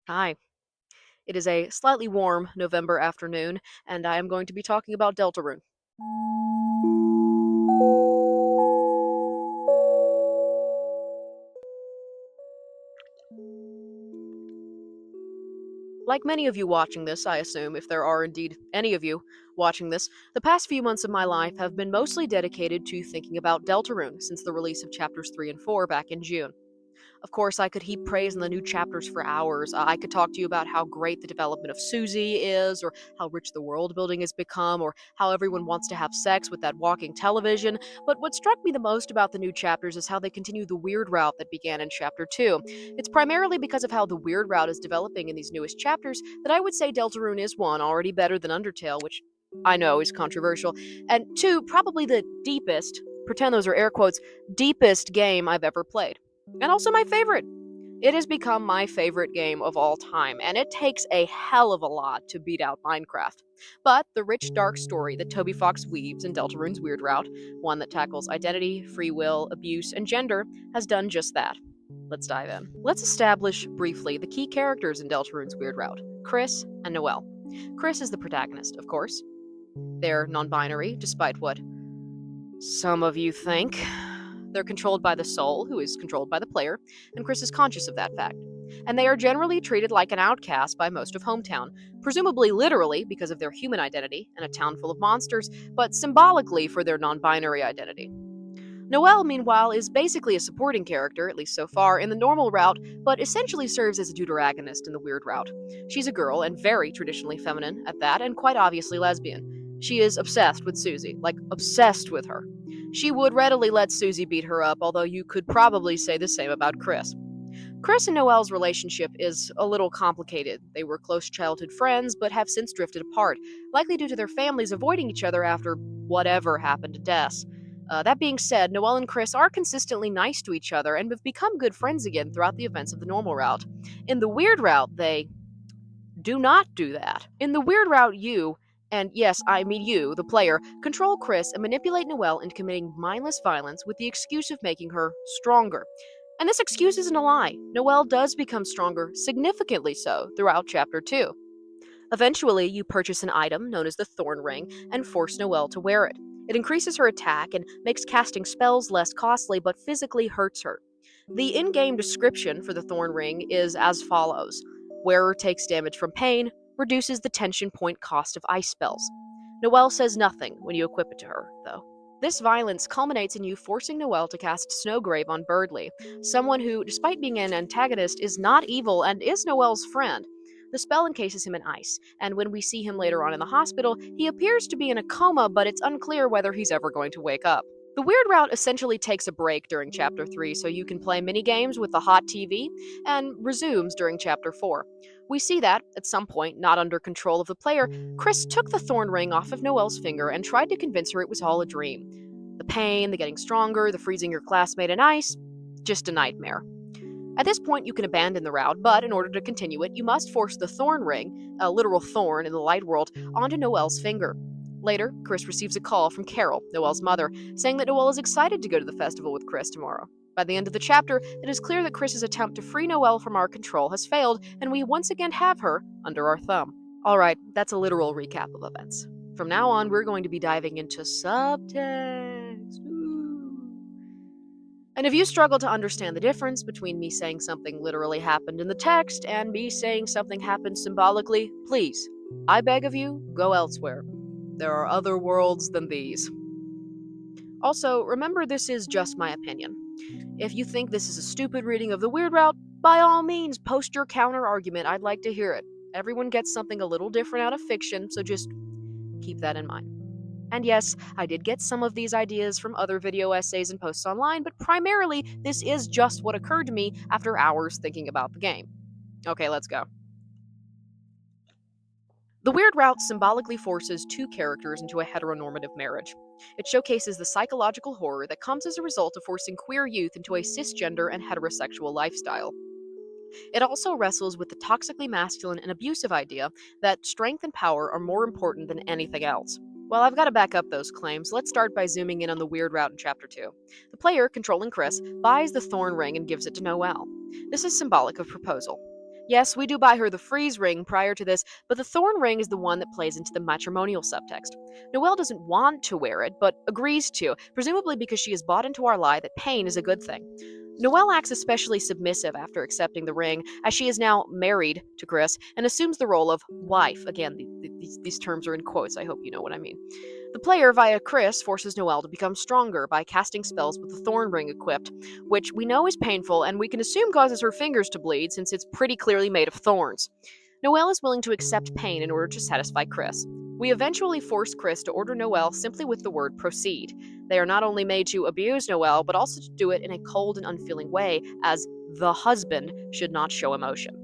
Hi. It is a slightly warm November afternoon, and I am going to be talking about Deltarune. Like many of you watching this, I assume, if there are indeed any of you watching this, the past few months of my life have been mostly dedicated to thinking about Deltarune since the release of chapters 3 and 4 back in June. Of course, I could heap praise on the new chapters for hours. I could talk to you about how great the development of Susie is, or how rich the world building has become, or how everyone wants to have sex with that walking television. But what struck me the most about the new chapters is how they continue the weird route that began in chapter 2. It's primarily because of how the weird route is developing in these newest chapters that I would say Deltarune is one, already better than Undertale, which I know is controversial, and two, probably the deepest, pretend those are air quotes, deepest game I've ever played. And also my favorite. It has become my favorite game of all time, and it takes a hell of a lot to beat out Minecraft. But the rich, dark story that Toby Fox weaves in Deltarune's Weird Route, one that tackles identity, free will, abuse, and gender, has done just that. Let's dive in. Let's establish briefly the key characters in Deltarune's Weird Route, Chris and Noelle. Chris is the protagonist, of course. They're non binary, despite what some of you think. They're controlled by the soul, who is controlled by the player, and Chris is conscious of that fact. And they are generally treated like an outcast by most of Hometown, presumably literally because of their human identity and a town full of monsters, but symbolically for their non binary identity. Noelle, meanwhile, is basically a supporting character, at least so far, in the normal route, but essentially serves as a deuteragonist in the weird route. She's a girl, and very traditionally feminine at that, and quite obviously lesbian. She is obsessed with Susie, like obsessed with her. She would readily let Susie beat her up, although you could probably say the same about Chris. Chris and Noelle's relationship is a little complicated. They were close childhood friends, but have since drifted apart, likely due to their families avoiding each other after whatever happened to Des. That being said, Noelle and Chris are consistently nice to each other and have become good friends again throughout the events of the normal route. In the weird route, they do not do that. In the weird route, you, and yes, I mean you, the player, control Chris and manipulate Noelle into committing mindless violence with the excuse of making her stronger. And this excuse isn't a lie. Noelle does become stronger, significantly so, throughout Chapter 2. Eventually, you purchase an item known as the Thorn Ring and force Noelle to wear it. It increases her attack and makes casting spells less costly, but physically hurts her. The in game description for the Thorn Ring is as follows: Wearer takes damage from pain, reduces the tension point cost of ice spells. Noelle says nothing when you equip it to her, though. This violence culminates in you forcing Noelle to cast Snowgrave on Birdley, someone who, despite being an antagonist, is not evil and is Noelle's friend. The spell encases him in ice, and when we see him later on in the hospital, he appears to be in a coma, but it's unclear whether he's ever going to wake up. The Weird Route essentially takes a break during Chapter 3 so you can play minigames with the hot TV, and resumes during Chapter 4. We see that, at some point, not under control of the player, Chris took the thorn ring off of Noelle's finger and tried to convince her it was all a dream. The pain, the getting stronger, the freezing your classmate in ice, just a nightmare. At this point, you can abandon the route, but in order to continue it, you must force the thorn ring, a literal thorn in the light world, onto Noelle's finger. Later, Chris receives a call from Carol, Noelle's mother, saying that Noelle is excited to go to the festival with Chris tomorrow. By the end of the chapter, it is clear that Chris's attempt to free Noelle from our control has failed, and we once again have her under our thumb. Alright, that's a literal recap of events. From now on, we're going to be diving into subtext. And if you struggle to understand the difference between me saying something literally happened in the text and me saying something happened symbolically, please, I beg of you, go elsewhere. There are other worlds than these. Also, remember this is just my opinion. If you think this is a stupid reading of the Weird Route, by all means, post your counter argument. I'd like to hear it. Everyone gets something a little different out of fiction, so just keep that in mind. And yes, I did get some of these ideas from other video essays and posts online, but primarily this is just what occurred to me after hours thinking about the game. Okay, let's go. The Weird Route symbolically forces two characters into a heteronormative marriage. It showcases the psychological horror that comes as a result of forcing queer youth into a cisgender and heterosexual lifestyle. It also wrestles with the toxically masculine and abusive idea that strength and power are more important than anything else. Well, I've got to back up those claims. Let's start by zooming in on the Weird Route in Chapter 2. The player, controlling Chris, buys the Thorn Ring and gives it to Noelle. This is symbolic of proposal. Yes, we do buy her the freeze ring prior to this, but the thorn ring is the one that plays into the matrimonial subtext. Noelle doesn't want to wear it, but agrees to, presumably because she has bought into our lie that pain is a good thing. Noelle acts especially submissive after accepting the ring, as she is now married to Chris and assumes the role of wife. Again, these terms are in quotes, I hope you know what I mean. The player, via Chris, forces Noelle to become stronger by casting spells with the thorn ring equipped, which we know is painful and we can assume causes her fingers to bleed since it's pretty clearly made of thorns. Noelle is willing to accept pain in order to satisfy Chris. We eventually force Chris to order Noelle simply with the word proceed. They are not only made to abuse Noelle, but also to do it in a cold and unfeeling way, as the husband should not show emotion.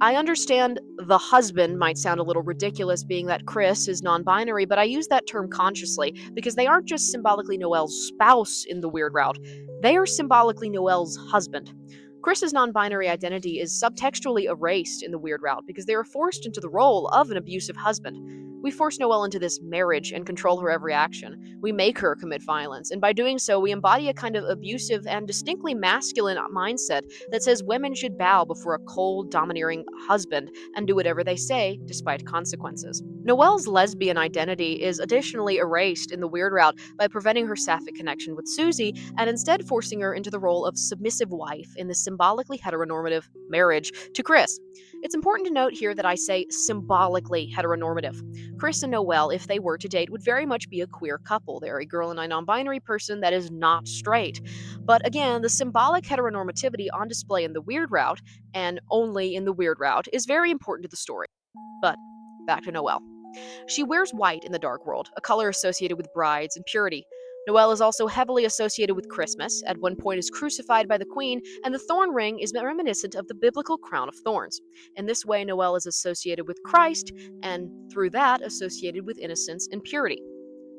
I understand the husband might sound a little ridiculous, being that Chris is non binary, but I use that term consciously because they aren't just symbolically Noelle's spouse in the weird route, they are symbolically Noelle's husband. Chris's non binary identity is subtextually erased in the weird route because they are forced into the role of an abusive husband. We force Noelle into this marriage and control her every action. We make her commit violence, and by doing so, we embody a kind of abusive and distinctly masculine mindset that says women should bow before a cold, domineering husband and do whatever they say, despite consequences. Noelle's lesbian identity is additionally erased in the weird route by preventing her sapphic connection with Susie and instead forcing her into the role of submissive wife in the symbolically heteronormative marriage to Chris. It's important to note here that I say symbolically heteronormative. Chris and Noelle, if they were to date, would very much be a queer couple. They're a girl and a non binary person that is not straight. But again, the symbolic heteronormativity on display in the weird route, and only in the weird route, is very important to the story. But back to Noelle. She wears white in the dark world, a color associated with brides and purity. Noelle is also heavily associated with Christmas, at one point is crucified by the queen, and the thorn ring is reminiscent of the biblical crown of thorns. In this way, Noelle is associated with Christ, and through that, associated with innocence and purity.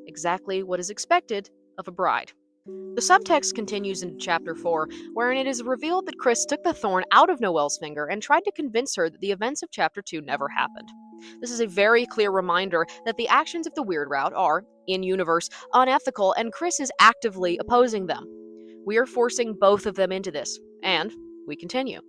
Exactly what is expected of a bride. The subtext continues into chapter 4, wherein it is revealed that Chris took the thorn out of Noelle's finger and tried to convince her that the events of chapter 2 never happened. This is a very clear reminder that the actions of the Weird Route are, in universe, unethical, and Chris is actively opposing them. We are forcing both of them into this, and we continue.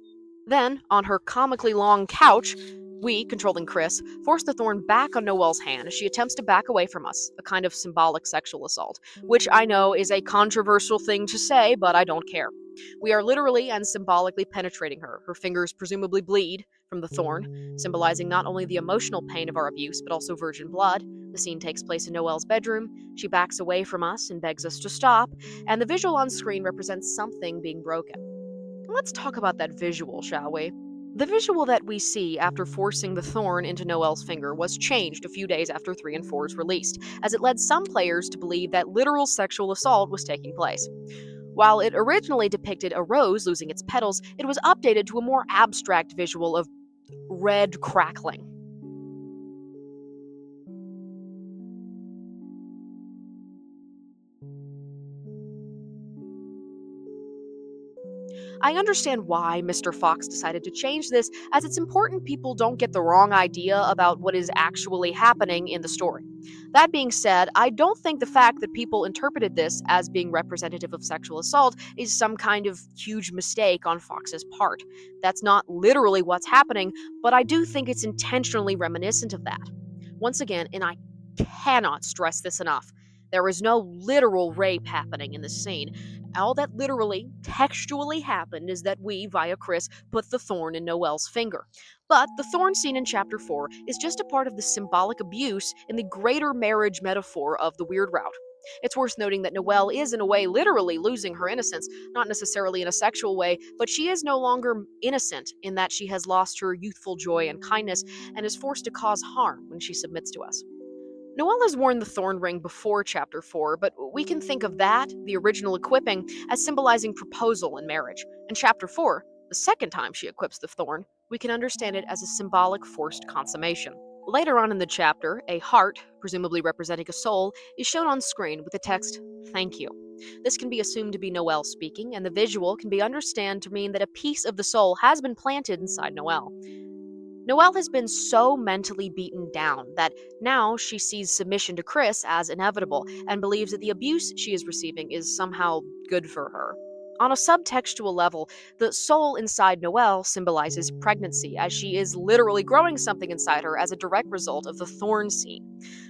Then, on her comically long couch, we, controlling Chris, force the thorn back on Noelle's hand as she attempts to back away from us, a kind of symbolic sexual assault, which I know is a controversial thing to say, but I don't care. We are literally and symbolically penetrating her. Her fingers presumably bleed from the thorn, symbolizing not only the emotional pain of our abuse, but also virgin blood. The scene takes place in Noelle's bedroom. She backs away from us and begs us to stop, and the visual on screen represents something being broken. Let's talk about that visual, shall we? The visual that we see after forcing the thorn into Noelle's finger was changed a few days after 3 and 4's released, as it led some players to believe that literal sexual assault was taking place. While it originally depicted a rose losing its petals, it was updated to a more abstract visual of red crackling. I understand why Mr. Fox decided to change this, as it's important people don't get the wrong idea about what is actually happening in the story. That being said, I don't think the fact that people interpreted this as being representative of sexual assault is some kind of huge mistake on Fox's part. That's not literally what's happening, but I do think it's intentionally reminiscent of that. Once again, and I cannot stress this enough, there is no literal rape happening in this scene. All that literally, textually happened is that we, via Chris, put the thorn in Noelle's finger. But the thorn scene in chapter 4 is just a part of the symbolic abuse in the greater marriage metaphor of the Weird Route. It's worth noting that Noelle is, in a way, literally losing her innocence, not necessarily in a sexual way, but she is no longer innocent in that she has lost her youthful joy and kindness and is forced to cause harm when she submits to us. Noelle has worn the thorn ring before chapter 4, but we can think of that, the original equipping, as symbolizing proposal and marriage. In chapter 4, the second time she equips the thorn, we can understand it as a symbolic forced consummation. Later on in the chapter, a heart, presumably representing a soul, is shown on screen with the text, "Thank you." This can be assumed to be Noelle speaking, and the visual can be understood to mean that a piece of the soul has been planted inside Noelle. Noelle has been so mentally beaten down that now she sees submission to Chris as inevitable and believes that the abuse she is receiving is somehow good for her. On a subtextual level, the soul inside Noelle symbolizes pregnancy, as she is literally growing something inside her as a direct result of the thorns scene.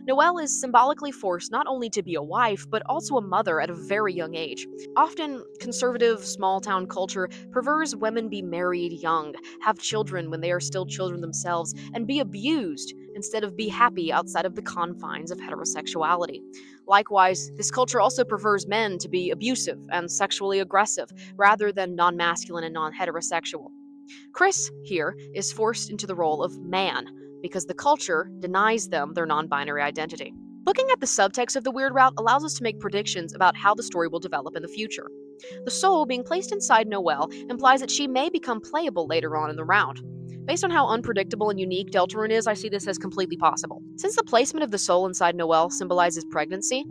Noelle is symbolically forced not only to be a wife, but also a mother at a very young age. Often, conservative small town culture prefers women be married young, have children when they are still children themselves, and be abused instead of be happy outside of the confines of heterosexuality. Likewise, this culture also prefers men to be abusive and sexually aggressive rather than non masculine and non heterosexual. Chris, here, is forced into the role of man because the culture denies them their non binary identity. Looking at the subtext of the Weird Route allows us to make predictions about how the story will develop in the future. The soul being placed inside Noelle implies that she may become playable later on in the round. Based on how unpredictable and unique Deltarune is, I see this as completely possible. Since the placement of the soul inside Noelle symbolizes pregnancy,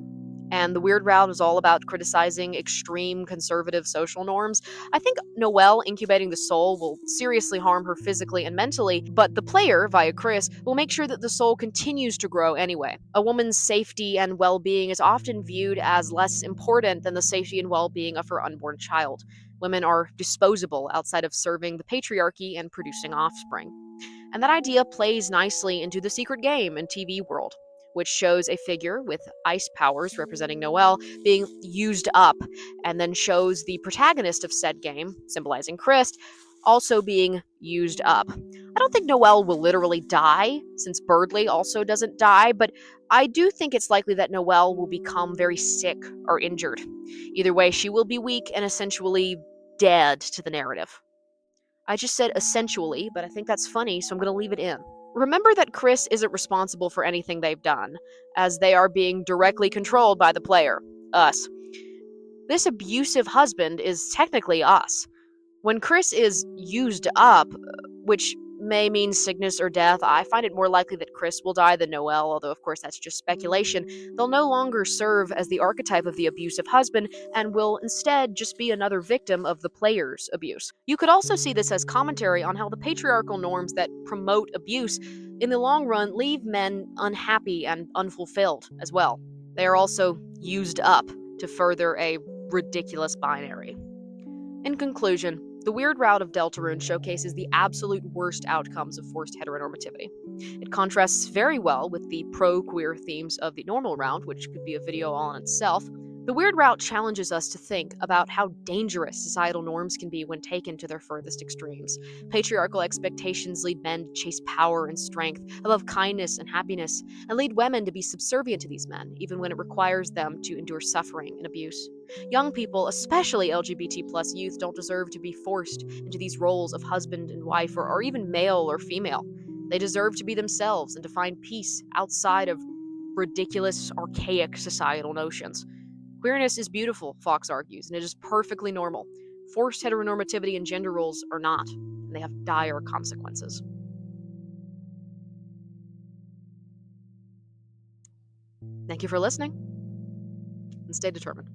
and the Weird Route is all about criticizing extreme conservative social norms, I think Noelle incubating the soul will seriously harm her physically and mentally, but the player, via Chris, will make sure that the soul continues to grow anyway. A woman's safety and well being is often viewed as less important than the safety and well being of her unborn child. Women are disposable outside of serving the patriarchy and producing offspring. And that idea plays nicely into the secret game in TV world, which shows a figure with ice powers representing Noelle being used up, and then shows the protagonist of said game, symbolizing Chris, also being used up. I don't think Noelle will literally die, since Birdley also doesn't die, but I do think it's likely that Noelle will become very sick or injured. Either way, she will be weak and essentially dead to the narrative. I just said essentially, but I think that's funny, so I'm going to leave it in. Remember that Chris isn't responsible for anything they've done, as they are being directly controlled by the player, us. This abusive husband is technically us. When Chris is used up, which may mean sickness or death, I find it more likely that Chris will die than Noelle, although of course that's just speculation. They'll no longer serve as the archetype of the abusive husband and will instead just be another victim of the player's abuse. You could also see this as commentary on how the patriarchal norms that promote abuse in the long run leave men unhappy and unfulfilled as well. They are also used up to further a ridiculous binary. In conclusion, the Weird Route of Deltarune showcases the absolute worst outcomes of forced heteronormativity. It contrasts very well with the pro-queer themes of the normal round, which could be a video all in itself. The Weird Route challenges us to think about how dangerous societal norms can be when taken to their furthest extremes. Patriarchal expectations lead men to chase power and strength above kindness and happiness, and lead women to be subservient to these men, even when it requires them to endure suffering and abuse. Young people, especially LGBT plus youth, don't deserve to be forced into these roles of husband and wife, or even male or female. They deserve to be themselves and to find peace outside of ridiculous, archaic societal notions. Queerness is beautiful, Fox argues, and it is perfectly normal. Forced heteronormativity and gender roles are not, and they have dire consequences. Thank you for listening, and stay determined.